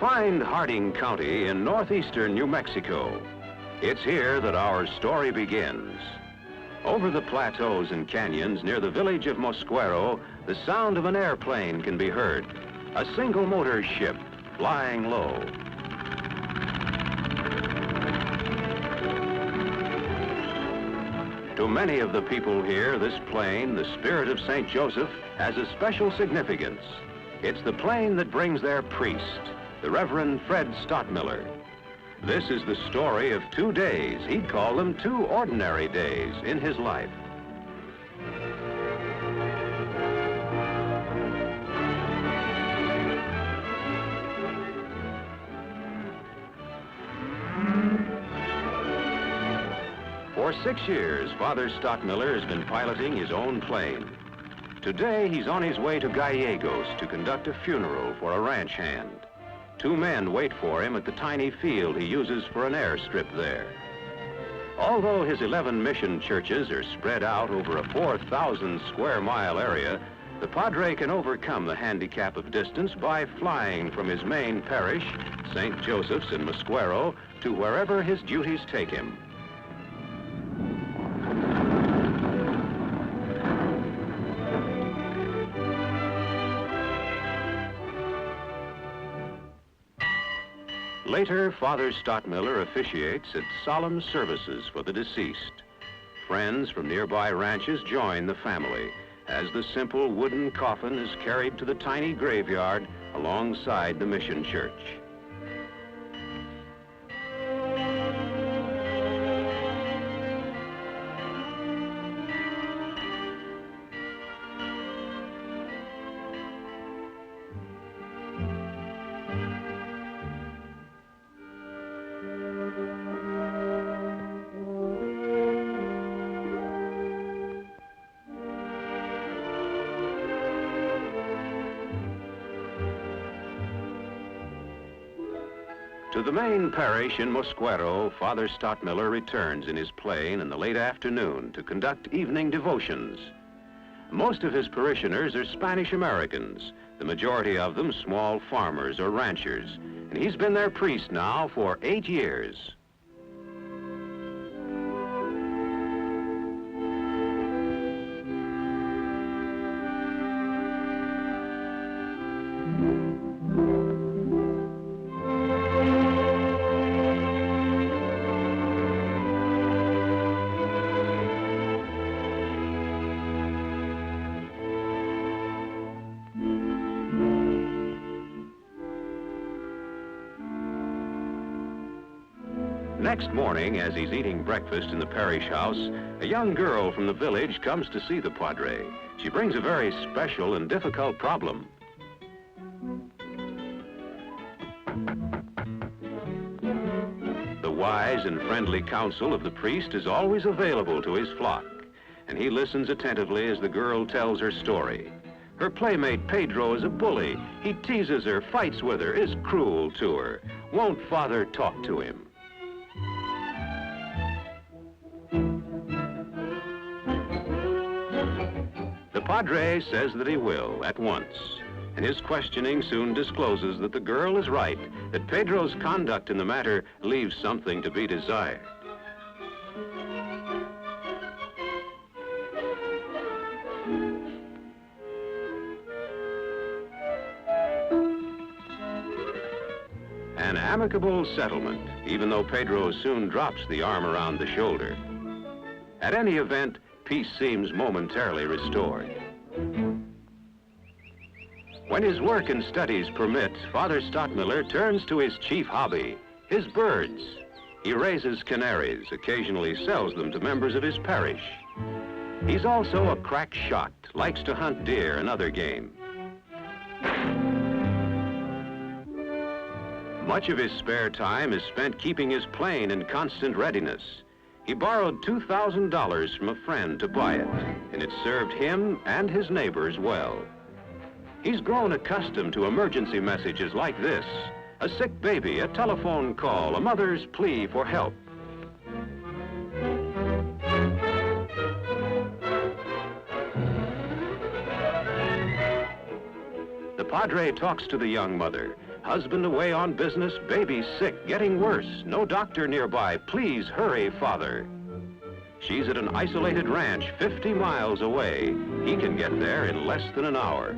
find Harding County in northeastern New Mexico. It's here that our story begins. Over the plateaus and canyons near the village of Mosquero, the sound of an airplane can be heard. A single motor ship flying low. To many of the people here, this plane, the Spirit of St. Joseph, has a special significance. It's the plane that brings their priest, the Reverend Fred Stadtmueller. This is the story of 2 days, he'd call them 2 ordinary days in his life. For 6 years, Father Stadtmueller has been piloting his own plane. Today, he's on his way to Gallegos to conduct a funeral for a ranch hand. 2 men wait for him at the tiny field he uses for an airstrip there. Although his 11 mission churches are spread out over a 4,000 square mile area, the Padre can overcome the handicap of distance by flying from his main parish, St. Joseph's in Mosquero, to wherever his duties take him. Later, Father Stadtmueller officiates at solemn services for the deceased. Friends from nearby ranches join the family as the simple wooden coffin is carried to the tiny graveyard alongside the mission church. To the main parish in Mosquero, Father Stadtmueller returns in his plane in the late afternoon to conduct evening devotions. Most of his parishioners are Spanish Americans, the majority of them small farmers or ranchers, and he's been their priest now for 8 years. Next morning, as he's eating breakfast in the parish house, a young girl from the village comes to see the Padre. She brings a very special and difficult problem. The wise and friendly counsel of the priest is always available to his flock, and he listens attentively as the girl tells her story. Her playmate Pedro is a bully. He teases her, fights with her, is cruel to her. Won't Father talk to him? The Padre says that he will, at once, and his questioning soon discloses that the girl is right, that Pedro's conduct in the matter leaves something to be desired. An amicable settlement, even though Pedro soon drops the arm around the shoulder. At any event, peace seems momentarily restored. When his work and studies permit, Father Stadtmueller turns to his chief hobby, his birds. He raises canaries, occasionally sells them to members of his parish. He's also a crack shot, likes to hunt deer and other game. Much of his spare time is spent keeping his plane in constant readiness. He borrowed $2,000 from a friend to buy it, and it served him and his neighbors well. He's grown accustomed to emergency messages like this: a sick baby, a telephone call, a mother's plea for help. The Padre talks to the young mother, Husband away on business, baby sick, getting worse. No doctor nearby. Please hurry, Father. She's at an isolated ranch 50 miles away. He can get there in less than an hour.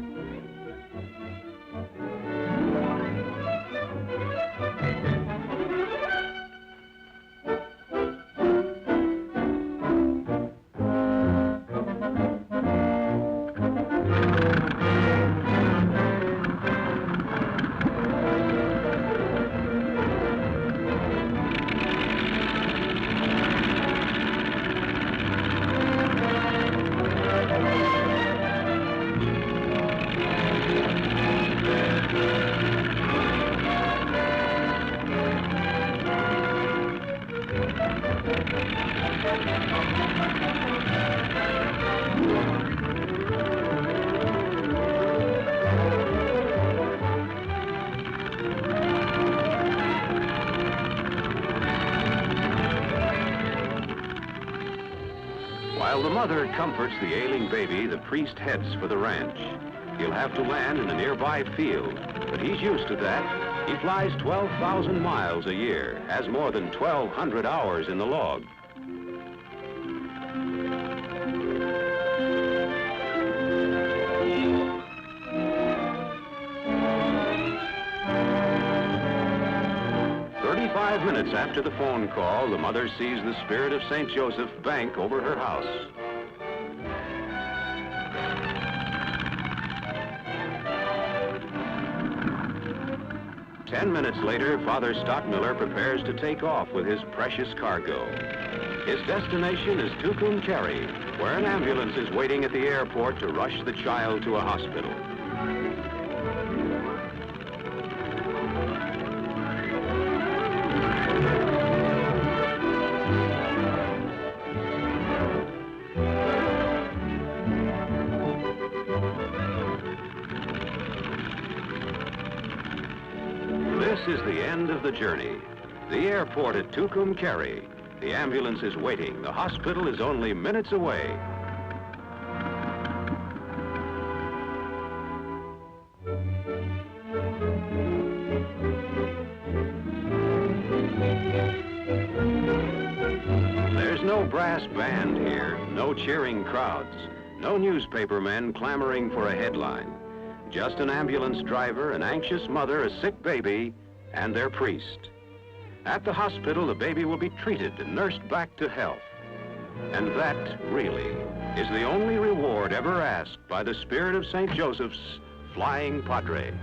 While the mother comforts the ailing baby, the priest heads for the ranch. He'll have to land in a nearby field, but he's used to that. He flies 12,000 miles a year, has more than 1,200 hours in the log. Minutes after the phone call, the mother sees the Spirit of St. Joseph bank over her house. Ten minutes later, Father Stadtmueller prepares to take off with his precious cargo. His destination is Tucumcari, where an ambulance is waiting at the airport to rush the child to a hospital. This is the end of the journey. The airport at Tucumcari. The ambulance is waiting. The hospital is only minutes away. There's no brass band here, no cheering crowds, no newspaper men clamoring for a headline. Just an ambulance driver, an anxious mother, a sick baby, and their priest. At the hospital, the baby will be treated and nursed back to health. And that, really, is the only reward ever asked by the Spirit of St. Joseph's flying Padre.